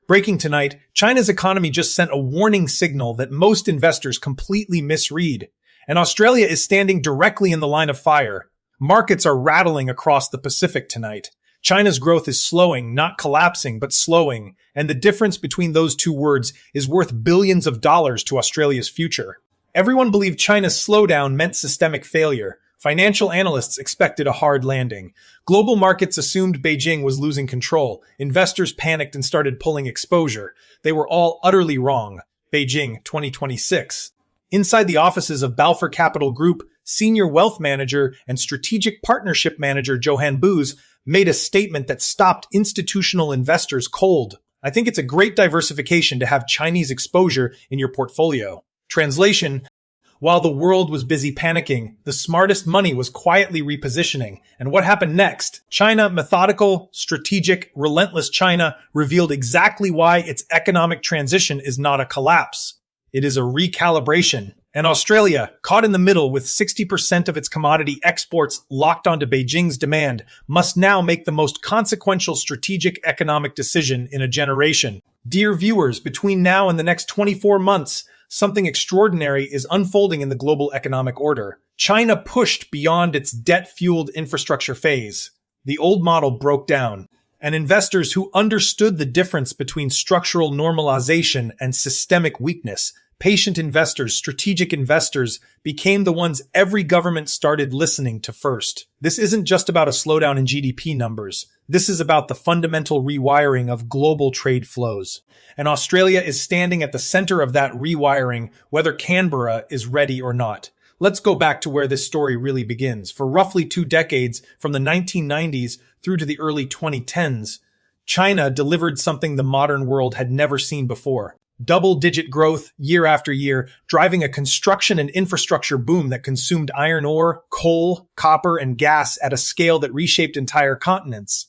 Breaking tonight, China's economy just sent a warning signal that most investors completely misread. And Australia is standing directly in the line of fire. Markets are rattling across the Pacific tonight. China's growth is slowing, not collapsing, but slowing. And the difference between those two words is worth billions of dollars to Australia's future. Everyone believed China's slowdown meant systemic failure. Financial analysts expected a hard landing. Global markets assumed Beijing was losing control. Investors panicked and started pulling exposure. They were all utterly wrong. Beijing 2026. Inside the offices of Balfour Capital Group, senior wealth manager and strategic partnership manager Johan Boos made a statement that stopped institutional investors cold. I think it's a great diversification to have Chinese exposure in your portfolio. Translation: while the world was busy panicking, the smartest money was quietly repositioning. And what happened next? China, methodical, strategic, relentless China, revealed exactly why its economic transition is not a collapse. It is a recalibration. And Australia, caught in the middle with 60% of its commodity exports locked onto Beijing's demand, must now make the most consequential strategic economic decision in a generation. Dear viewers, between now and the next 24 months, something extraordinary is unfolding in the global economic order. China pushed beyond its debt-fueled infrastructure phase. The old model broke down, and investors who understood the difference between structural normalization and systemic weakness, patient investors, strategic investors, became the ones every government started listening to first. This isn't just about a slowdown in GDP numbers. This is about the fundamental rewiring of global trade flows. And Australia is standing at the center of that rewiring, whether Canberra is ready or not. Let's go back to where this story really begins. For roughly 2 decades, from the 1990s through to the early 2010s, China delivered something the modern world had never seen before. Double-digit growth year after year, driving a construction and infrastructure boom that consumed iron ore, coal, copper, and gas at a scale that reshaped entire continents.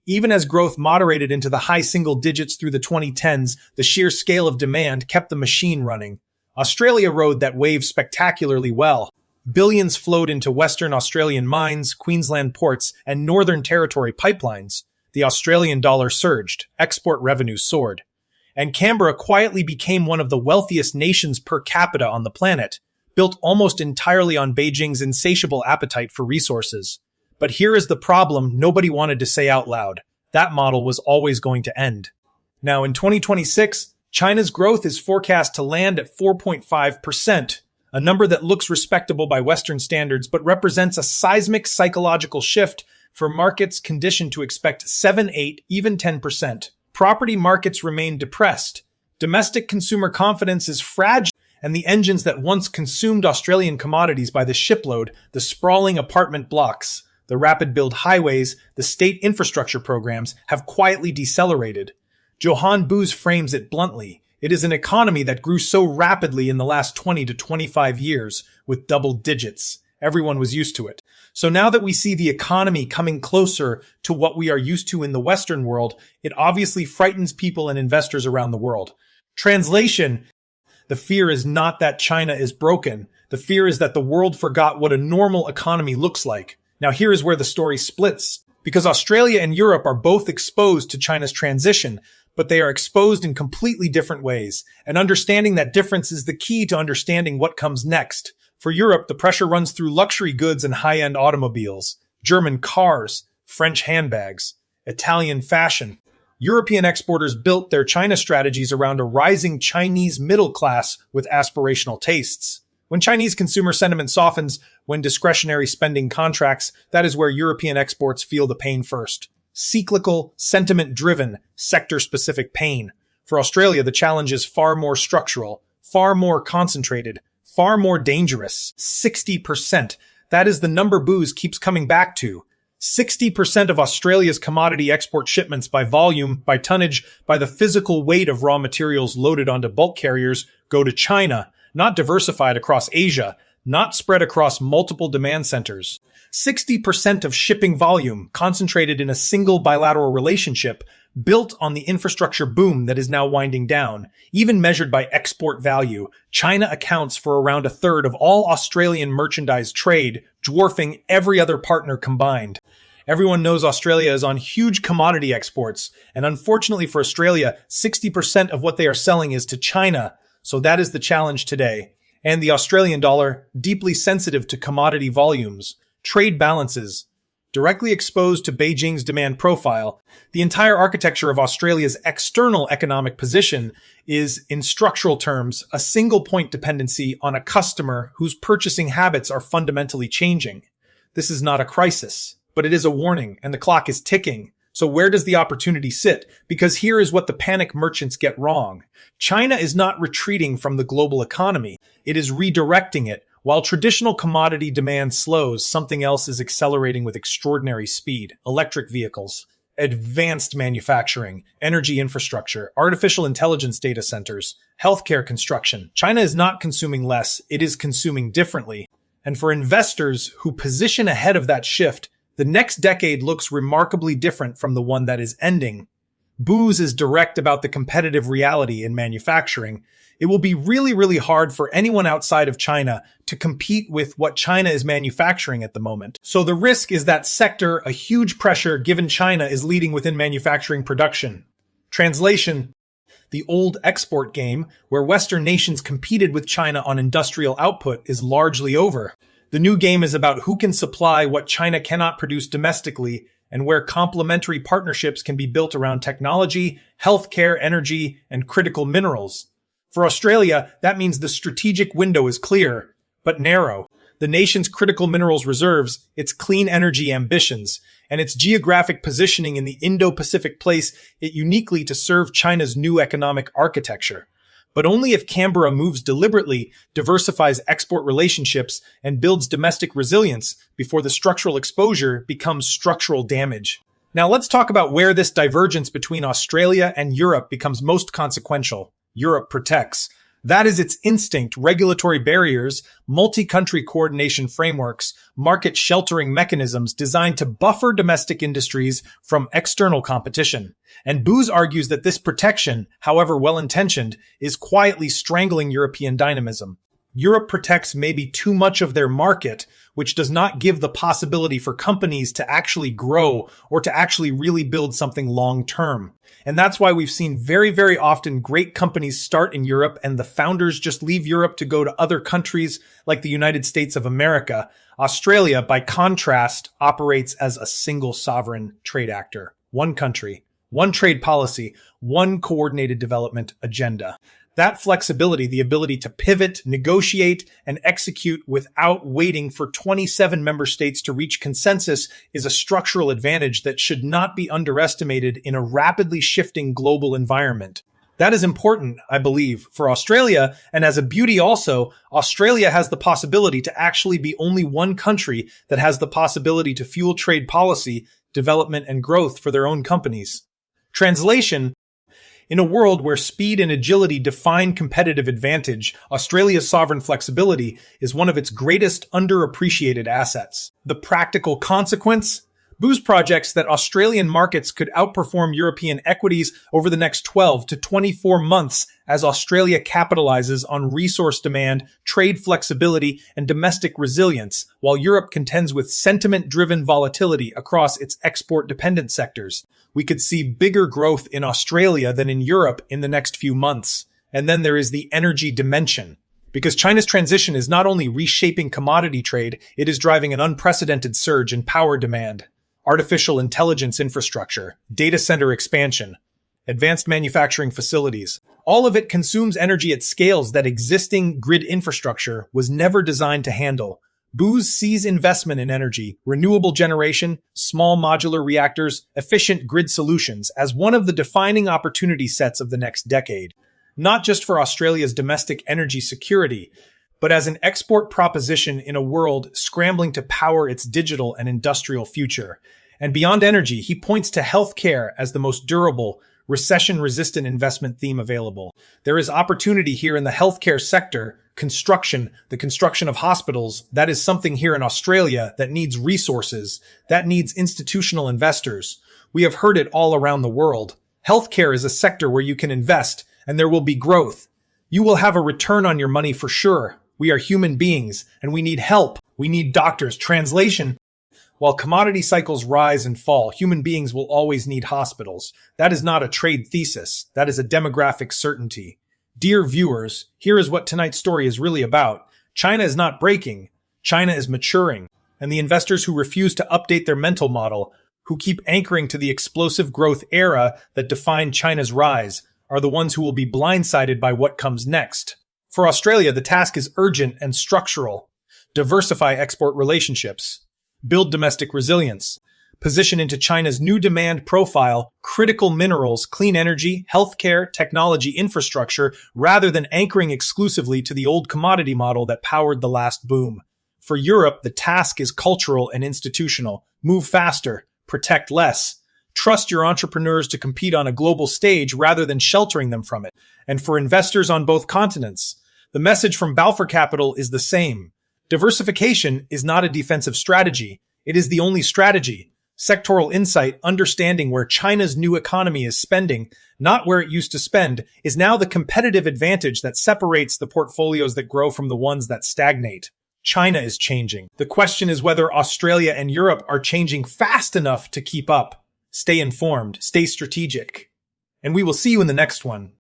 Even as growth moderated into the high single digits through the 2010s, the sheer scale of demand kept the machine running. Australia rode that wave spectacularly well. Billions flowed into Western Australian mines, Queensland ports, and Northern Territory pipelines. The Australian dollar surged, export revenues soared. And Canberra quietly became one of the wealthiest nations per capita on the planet, built almost entirely on Beijing's insatiable appetite for resources. But here is the problem nobody wanted to say out loud. That model was always going to end. Now in 2026, China's growth is forecast to land at 4.5%, a number that looks respectable by Western standards, but represents a seismic psychological shift for markets conditioned to expect 7, 8, even 10%. Property markets remain depressed. Domestic consumer confidence is fragile, and the engines that once consumed Australian commodities by the shipload, the sprawling apartment blocks, the rapid build highways, the state infrastructure programs, have quietly decelerated. Johan Boos frames it bluntly. It is an economy that grew so rapidly in the last 20 to 25 years, with double digits. Everyone was used to it. So now that we see the economy coming closer to what we are used to in the Western world, it obviously frightens people and investors around the world. Translation: the fear is not that China is broken. The fear is that the world forgot what a normal economy looks like. Now here is where the story splits. Because Australia and Europe are both exposed to China's transition, but they are exposed in completely different ways. And understanding that difference is the key to understanding what comes next. For Europe, the pressure runs through luxury goods and high-end automobiles, German cars, French handbags, Italian fashion. European exporters built their China strategies around a rising Chinese middle class with aspirational tastes. When Chinese consumer sentiment softens, when discretionary spending contracts, that is where European exports feel the pain first. Cyclical, sentiment-driven, sector-specific pain. For Australia, the challenge is far more structural, far more concentrated, far more dangerous. 60%. That is the number Boos keeps coming back to. 60% of Australia's commodity export shipments by volume, by tonnage, by the physical weight of raw materials loaded onto bulk carriers go to China, not diversified across Asia, not spread across multiple demand centers. 60% of shipping volume concentrated in a single bilateral relationship built on the infrastructure boom that is now winding down. Even measured by export value, China accounts for around a third of all Australian merchandise trade, dwarfing every other partner combined. Everyone knows Australia is on huge commodity exports, and unfortunately for Australia, 60% of what they are selling is to China, so that is the challenge today. And the Australian dollar, deeply sensitive to commodity volumes, trade balances, directly exposed to Beijing's demand profile, the entire architecture of Australia's external economic position is, in structural terms, a single-point dependency on a customer whose purchasing habits are fundamentally changing. This is not a crisis, but it is a warning, and the clock is ticking. So where does the opportunity sit? Because here is what the panic merchants get wrong. China is not retreating from the global economy. It is redirecting it. While traditional commodity demand slows, something else is accelerating with extraordinary speed. Electric vehicles, advanced manufacturing, energy infrastructure, artificial intelligence data centers, healthcare construction. China is not consuming less, it is consuming differently. And for investors who position ahead of that shift, the next decade looks remarkably different from the one that is ending. Boos is direct about the competitive reality in manufacturing. It will be really hard for anyone outside of China to compete with what China is manufacturing at the moment. So the risk is that sector a huge pressure given China is leading within manufacturing production. Translation: the old export game, where Western nations competed with China on industrial output, is largely over. The new game is about who can supply what China cannot produce domestically, and where complementary partnerships can be built around technology, healthcare, energy, and critical minerals. For Australia, that means the strategic window is clear, but narrow. The nation's critical minerals reserves, its clean energy ambitions, and its geographic positioning in the Indo-Pacific place it uniquely to serve China's new economic architecture. But only if Canberra moves deliberately, diversifies export relationships, and builds domestic resilience before the structural exposure becomes structural damage. Now let's talk about where this divergence between Australia and Europe becomes most consequential. Europe protects. That is its instinct: regulatory barriers, multi-country coordination frameworks, market sheltering mechanisms designed to buffer domestic industries from external competition. And Boos argues that this protection, however well-intentioned, is quietly strangling European dynamism. Europe protects maybe too much of their market, which does not give the possibility for companies to actually grow or to actually really build something long-term. And that's why we've seen very often great companies start in Europe and the founders just leave Europe to go to other countries like the United States of America. Australia, by contrast, operates as a single sovereign trade actor. One country, one trade policy, one coordinated development agenda. That flexibility, the ability to pivot, negotiate, and execute without waiting for 27 member states to reach consensus, is a structural advantage that should not be underestimated in a rapidly shifting global environment. That is important, I believe, for Australia, and as a beauty also, Australia has the possibility to actually be only one country that has the possibility to fuel trade policy, development, and growth for their own companies. Translation: in a world where speed and agility define competitive advantage, Australia's sovereign flexibility is one of its greatest underappreciated assets. The practical consequence? Boos projects that Australian markets could outperform European equities over the next 12 to 24 months as Australia capitalizes on resource demand, trade flexibility, and domestic resilience, while Europe contends with sentiment-driven volatility across its export-dependent sectors. We could see bigger growth in Australia than in Europe in the next few months. And then there is the energy dimension. Because China's transition is not only reshaping commodity trade, it is driving an unprecedented surge in power demand. Artificial intelligence infrastructure, data center expansion, advanced manufacturing facilities. All of it consumes energy at scales that existing grid infrastructure was never designed to handle. Boos sees investment in energy, renewable generation, small modular reactors, efficient grid solutions as one of the defining opportunity sets of the next decade. Not just for Australia's domestic energy security, but as an export proposition in a world scrambling to power its digital and industrial future. And beyond energy, he points to healthcare as the most durable, recession-resistant investment theme available. There is opportunity here in the healthcare sector, the construction of hospitals. That is something here in Australia that needs resources, that needs institutional investors. We have heard it all around the world. Healthcare is a sector where you can invest, and there will be growth. You will have a return on your money for sure. We are human beings, and we need help. We need doctors. Translation: While commodity cycles rise and fall, human beings will always need hospitals. That is not a trade thesis. That is a demographic certainty. Dear viewers, here is what tonight's story is really about. China is not breaking. China is maturing. And the investors who refuse to update their mental model, who keep anchoring to the explosive growth era that defined China's rise, are the ones who will be blindsided by what comes next. For Australia, the task is urgent and structural. Diversify export relationships. Build domestic resilience. Position into China's new demand profile, critical minerals, clean energy, healthcare, technology infrastructure, rather than anchoring exclusively to the old commodity model that powered the last boom. For Europe, the task is cultural and institutional. Move faster. Protect less. Trust your entrepreneurs to compete on a global stage rather than sheltering them from it. And for investors on both continents, the message from Balfour Capital is the same. Diversification is not a defensive strategy. It is the only strategy. Sectoral insight, understanding where China's new economy is spending, not where it used to spend, is now the competitive advantage that separates the portfolios that grow from the ones that stagnate. China is changing. The question is whether Australia and Europe are changing fast enough to keep up. Stay informed, stay strategic. And we will see you in the next one.